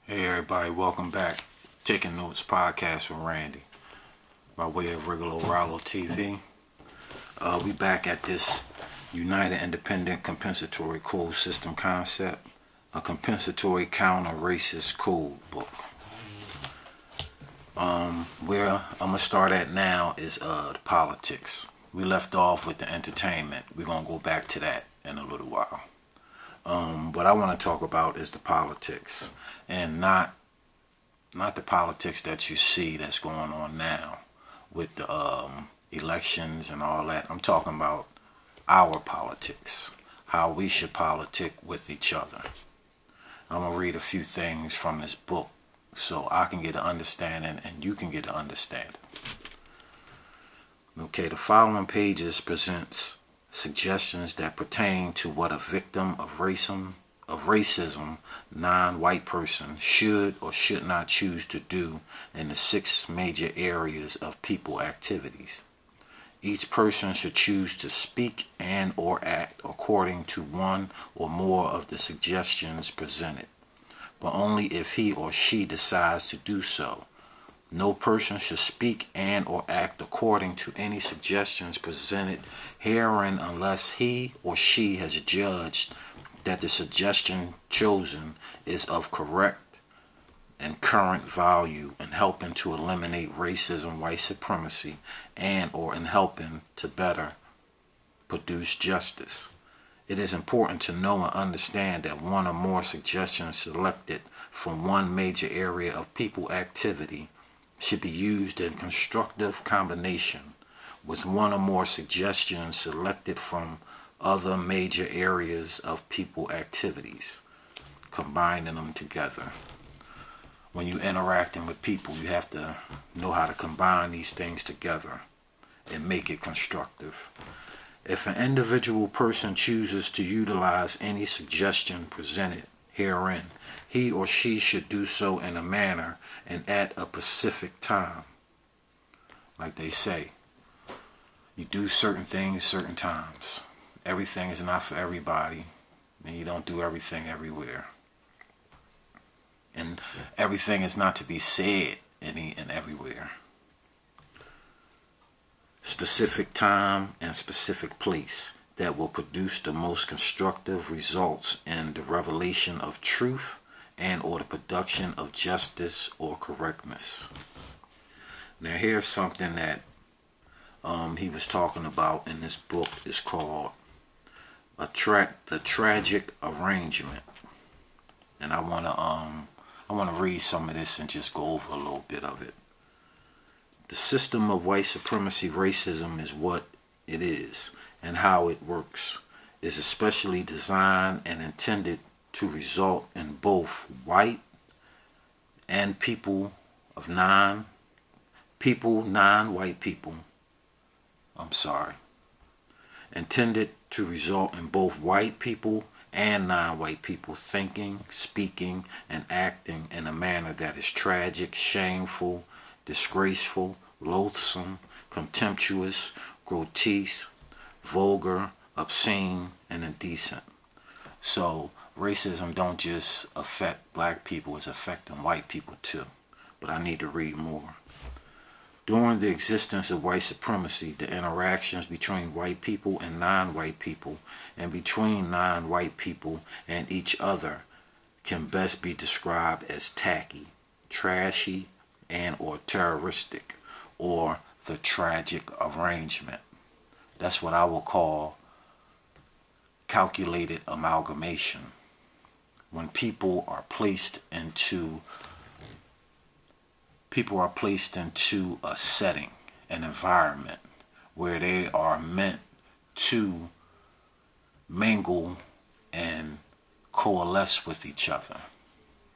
Hey everybody, welcome back. Taking Notes podcast with Randy by way of Rigalo Ralo TV. We back at this United Independent Compensatory Code System concept, a compensatory counter-racist code book. Where I'm gonna start at now is the politics. We left off with the entertainment. We're gonna go back to that in a little while. What I want to talk about is the politics, and not the politics that you see that's going on now with the elections and all that. I'm talking about our politics, how we should politic with each other. I'm gonna read a few things from this book so I can get an understanding and you can get an understanding. Okay, the following pages presents suggestions that pertain to what a victim of racism, non-white person should or should not choose to do in the 6 major areas of people activities. Each person should choose to speak and or act according to one or more of the suggestions presented, but only if he or she decides to do so. No person should speak and or act according to any suggestions presented herein unless he or she has judged that the suggestion chosen is of correct and current value in helping to eliminate racism, white supremacy, and or in helping to better produce justice. It is important to know and understand that one or more suggestions selected from one major area of people activity should be used in constructive combination with one or more suggestions selected from other major areas of people activities, combining them together. When you're interacting with people, you have to know how to combine these things together and make it constructive. If an individual person chooses to utilize any suggestion presented herein, he or she should do so in a manner and at a specific time. Like they say, you do certain things certain times. Everything is not for everybody, and you don't do everything everywhere. And everything is not to be said any and everywhere. Specific time and specific place that will produce the most constructive results in the revelation of truth and or the production of justice or correctness. Now here's something that he was talking about in this book. Is called the tragic arrangement, and I want to read some of this and just go over a little bit of it. The system of white supremacy racism is what it is and how it works is especially designed and intended to result in both white and non-white people. Intended to result in both white people and non-white people thinking, speaking, and acting in a manner that is tragic, shameful, disgraceful, loathsome, contemptuous, grotesque, vulgar, obscene, and indecent. So racism don't just affect black people, it's affecting white people too. But I need to read more. During the existence of white supremacy, the interactions between white people and non-white people, and between non-white people and each other, can best be described as tacky, trashy, and or terroristic, or the tragic arrangement. That's what I will call calculated amalgamation. When people are placed into a setting, an environment where they are meant to mingle and coalesce with each other.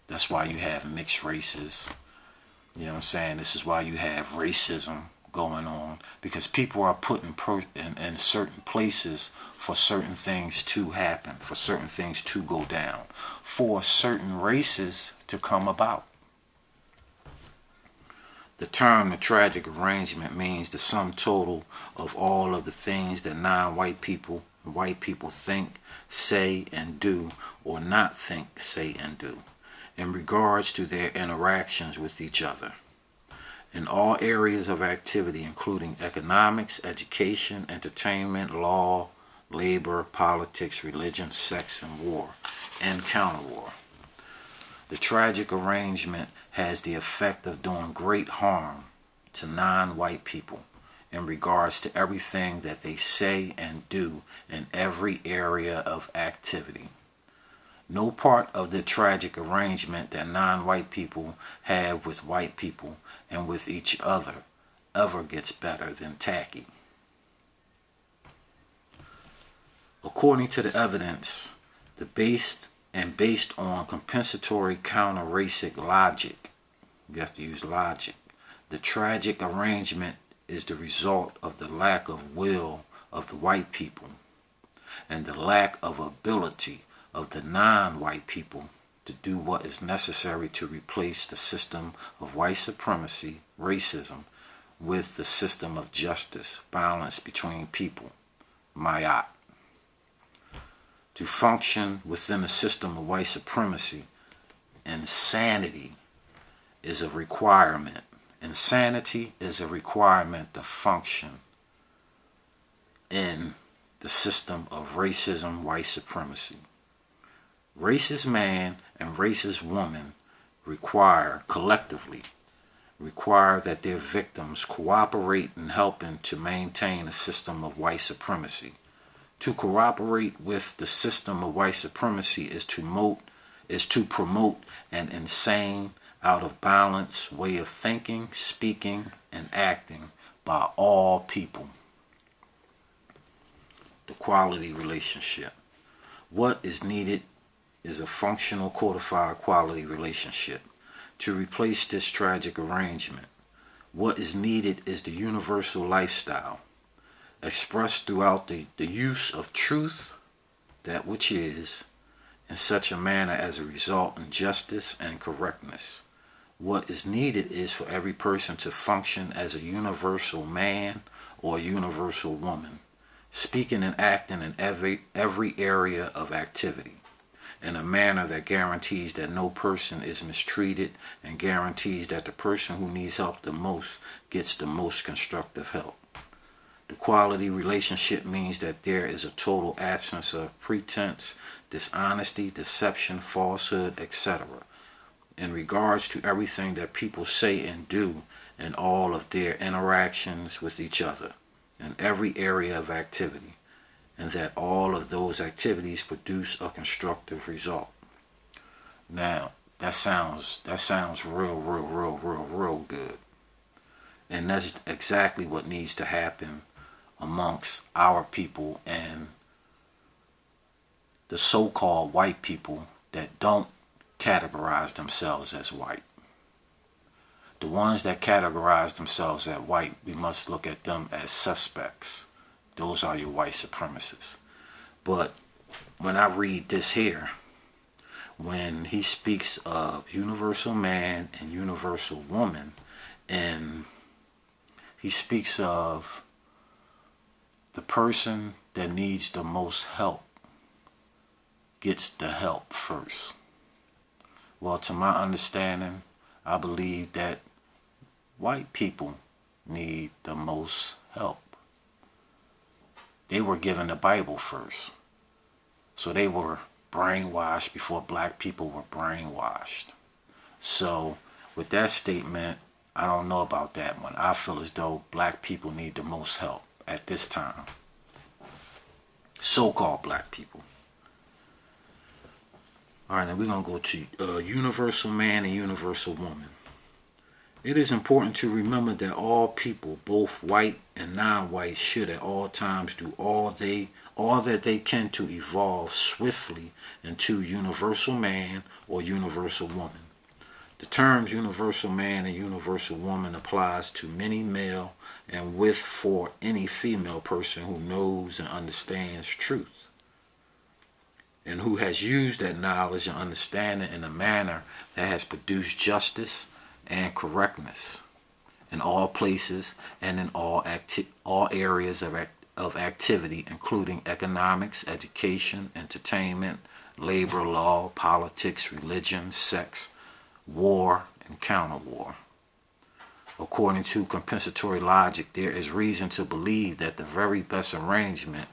That's why you have mixed races. You know what I'm saying? This is why you have racism going on, because people are put in certain places for certain things to happen, for certain things to go down, for certain races to come about. The term the tragic arrangement means the sum total of all of the things that non-white people and white people think, say, and do, or not think, say, and do. in regards to their interactions with each other in all areas of activity, including economics, education, entertainment, law, labor, politics, religion, sex, and war, and counterwar. The tragic arrangement has the effect of doing great harm to non-white people in regards to everything that they say and do in every area of activity. No part of the tragic arrangement that non-white people have with white people and with each other ever gets better than tacky. According to the evidence, based on compensatory counter-racic logic, you have to use logic, the tragic arrangement is the result of the lack of will of the white people and the lack of ability of the non-white people to do what is necessary to replace the system of white supremacy, racism, with the system of justice, balance between people, mayat. To function within the system of white supremacy, insanity is a requirement. Insanity is a requirement to function in the system of racism, white supremacy. Racist man and racist woman collectively require that their victims cooperate in helping to maintain a system of white supremacy. To cooperate with the system of white supremacy is to promote an insane, out of balance way of thinking, speaking, and acting by all people. The quality relationship. What is needed is a functional, codified quality relationship to replace this tragic arrangement. What is needed is the universal lifestyle expressed throughout the use of truth, that which is, in such a manner as a result in justice and correctness. What is needed is for every person to function as a universal man or a universal woman, speaking and acting in every area of activity in a manner that guarantees that no person is mistreated and guarantees that the person who needs help the most gets the most constructive help. The quality relationship means that there is a total absence of pretense, dishonesty, deception, falsehood, etc. in regards to everything that people say and do in all of their interactions with each other in every area of activity, and that all of those activities produce a constructive result. Now, that sounds real good. And that's exactly what needs to happen amongst our people and the so-called white people that don't categorize themselves as white. The ones that categorize themselves as white, we must look at them as suspects. Those are your white supremacists. But when I read this here, when he speaks of universal man and universal woman, and he speaks of the person that needs the most help gets the help first. Well, to my understanding, I believe that white people need the most help. They were given the Bible first. So they were brainwashed before black people were brainwashed. So with that statement, I don't know about that one. I feel as though black people need the most help at this time. So-called black people. Alright, now we're going to go to universal man and universal woman. It is important to remember that all people, both white and non-white, should at all times do all that they can to evolve swiftly into universal man or universal woman. The terms universal man and universal woman applies to many male and for any female person who knows and understands truth, and who has used that knowledge and understanding in a manner that has produced justice and correctness in all places and in all areas of activity, including economics, education, entertainment, labor law, politics, religion, sex, war, and counter-war. According to compensatory logic, there is reason to believe that the very best arrangement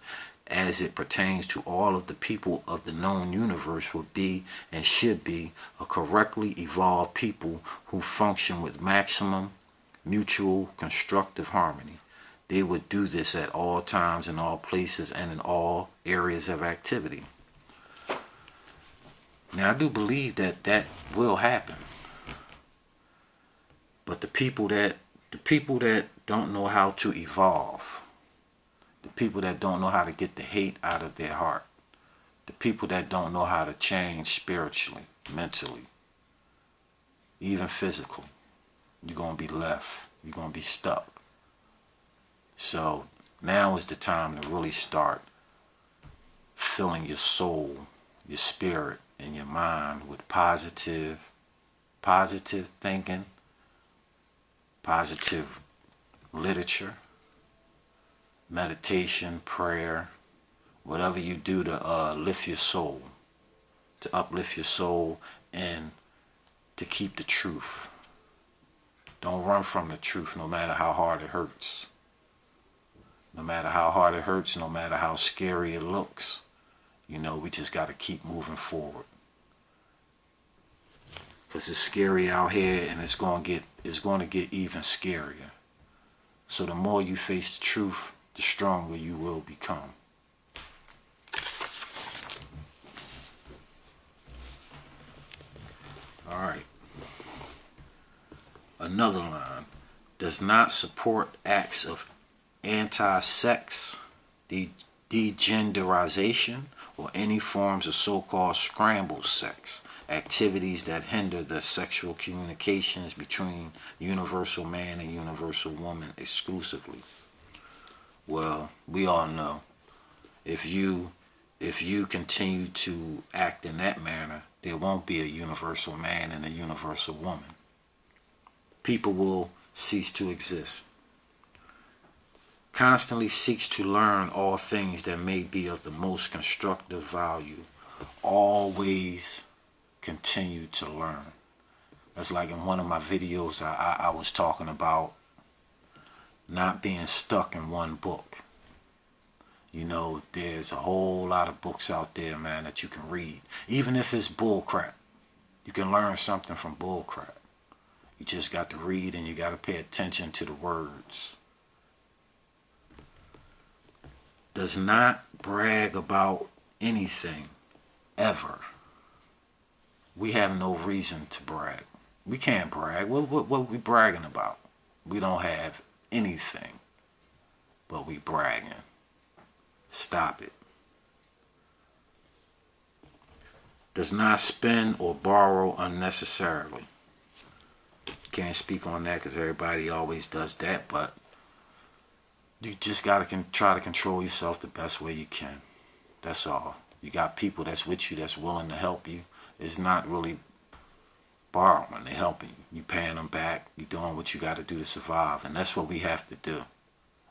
as it pertains to all of the people of the known universe would be and should be a correctly evolved people who function with maximum mutual constructive harmony. They would do this at all times, in all places, and in all areas of activity. Now, I do believe that that will happen. But the people that don't know how to evolve, the people that don't know how to get the hate out of their heart, the people that don't know how to change spiritually, mentally, even physically, you're going to be left. You're going to be stuck. So now is the time to really start filling your soul, your spirit, and your mind with positive thinking, positive literature, meditation, prayer, whatever you do to lift your soul, to uplift your soul, and to keep the truth. Don't run from the truth no matter how hard it hurts. No matter how hard it hurts, no matter how scary it looks, you know, we just got to keep moving forward. Because it's scary out here, and it's going to get even scarier. So the more you face the truth, the stronger you will become. All right. Another line: does not support acts of anti-sex, degenderization, or any forms of so-called scrambled sex, activities that hinder the sexual communications between universal man and universal woman exclusively. Well, we all know if you continue to act in that manner, there won't be a universal man and a universal woman. People will cease to exist. Constantly seeks to learn all things that may be of the most constructive value. Always continue to learn. That's like in one of my videos I was talking about not being stuck in one book. You know, there's a whole lot of books out there, man, that you can read. Even if it's bull crap, you can learn something from bull crap. You just got to read, and you got to pay attention to the words. Does not brag about anything, ever. We have no reason to brag. We can't brag. What are we bragging about? We don't have anything, but we bragging. Stop it. Does not spend or borrow unnecessarily. Can't speak on that because everybody always does that, but you just got to try to control yourself the best way you can. That's all. You got people that's with you, that's willing to help you. It's not really borrowing, they're helping you. You paying them back. You doing what you got to do to survive. And that's what we have to do.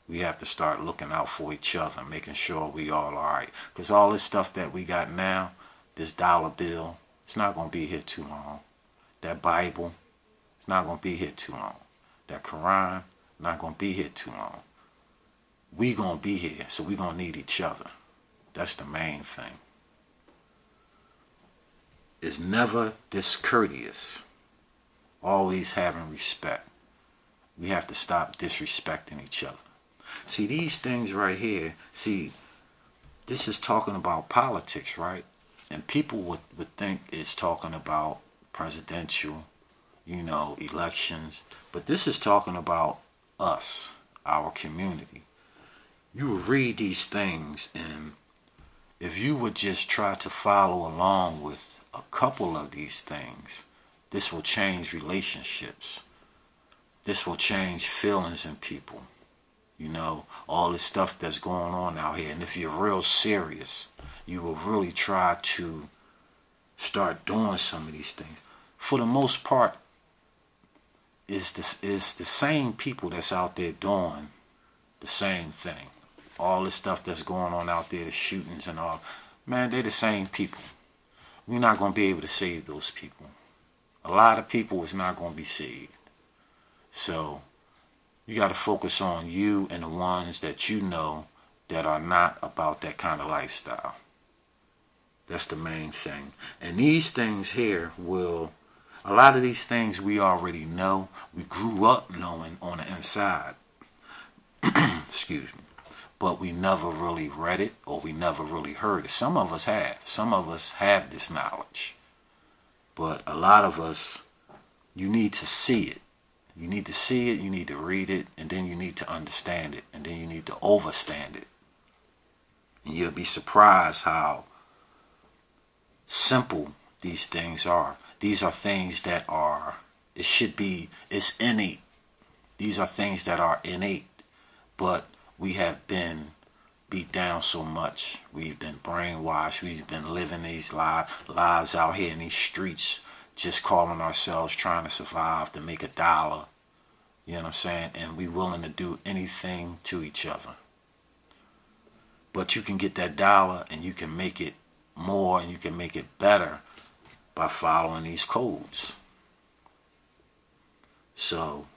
We have to start looking out for each other, making sure we all alright. Because all this stuff that we got now, this dollar bill, it's not going to be here too long. That Bible, it's not going to be here too long. That Quran, not going to be here too long. We going to be here, so we going to need each other. That's the main thing. Is never discourteous. Always having respect. We have to stop disrespecting each other. See, these things right here, see, this is talking about politics, right? And people would think it's talking about presidential, you know, elections. But this is talking about us, our community. You would read these things, and if you would just try to follow along with a couple of these things, this will change relationships. This will change feelings in people. You know, all this stuff that's going on out here. And if you're real serious, you will really try to start doing some of these things. For the most part, it's the same people that's out there doing the same thing. All this stuff that's going on out there, the shootings and all, man, they're the same people. we're not going to be able to save those people. A lot of people is not going to be saved. So you got to focus on you and the ones that you know that are not about that kind of lifestyle. That's the main thing. And these things here a lot of these things we already know. We grew up knowing on the inside. Excuse me. But we never really read it, or we never really heard it. Some of us have. Some of us have this knowledge. But a lot of us, you need to see it. You need to see it, you need to read it, and then you need to understand it, and then you need to overstand it. And you'll be surprised how simple these things are. These are things that it's innate. These are things that are innate, but we have been beat down so much. We've been brainwashed. We've been living these lives out here in these streets, just calling ourselves trying to survive to make $1. You know what I'm saying? And we willing to do anything to each other. But you can get that $1 and you can make it more and you can make it better by following these codes. So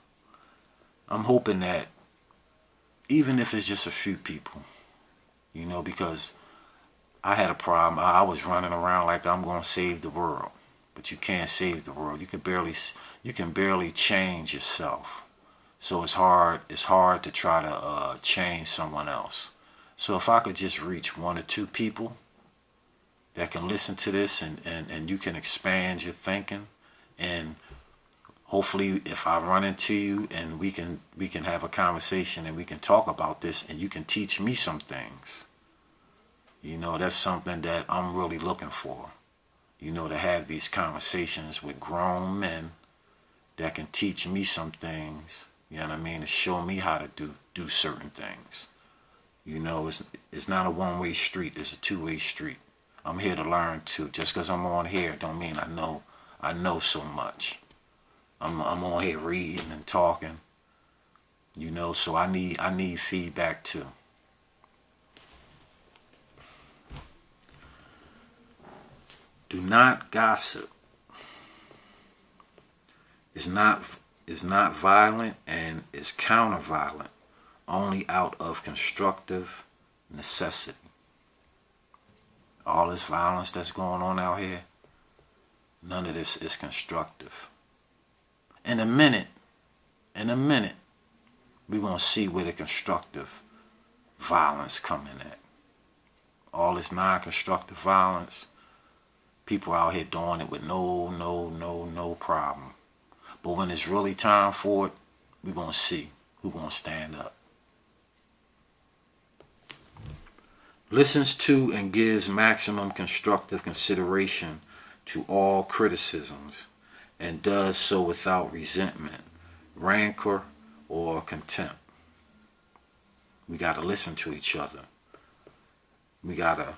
I'm hoping that even if it's just a few people, you know, because I had a problem. I was running around like I'm going to save the world, but you can't save the world. You can barely change yourself. So it's hard to try to change someone else. So if I could just reach 1 or 2 people that can listen to this and you can expand your thinking, and hopefully if I run into you and we can have a conversation and we can talk about this and you can teach me some things. You know, that's something that I'm really looking for. You know, to have these conversations with grown men that can teach me some things, you know what I mean, to show me how to do certain things. You know, it's not a one-way street, it's a two-way street. I'm here to learn too. Just because I'm on here don't mean I know so much. I'm on here reading and talking, you know, so I need feedback too. Do not gossip. It's not violent and is counter-violent, only out of constructive necessity. All this violence that's going on out here, none of this is constructive. In a minute, we're going to see where the constructive violence coming at. All this non-constructive violence, people out here doing it with no problem. But when it's really time for it, we're going to see who's going to stand up. Listens to and gives maximum constructive consideration to all criticisms, and does so without resentment, rancor, or contempt. We got to listen to each other. We got to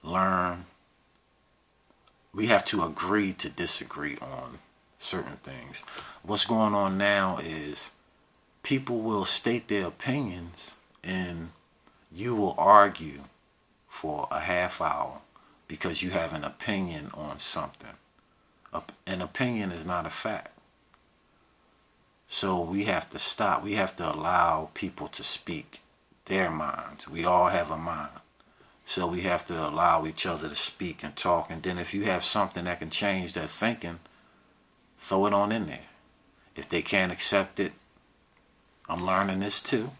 learn. We have to agree to disagree on certain things. What's going on now is people will state their opinions and you will argue for a half hour because you have an opinion on something. An opinion is not a fact. So we have to stop. We have to allow people to speak their minds. We all have a mind. So we have to allow each other to speak and talk. And then if you have something that can change their thinking, throw it on in there. If they can't accept it, I'm learning this too.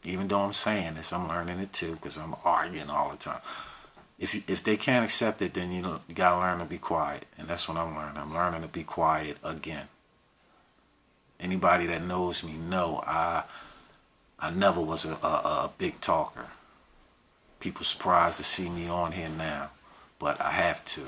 Even though I'm saying this, I'm learning it too because I'm arguing all the time. If they can't accept it, then you got to learn to be quiet. And that's what I'm learning. I'm learning to be quiet again. Anybody that knows me know I never was a big talker. People surprised to see me on here now, but I have to.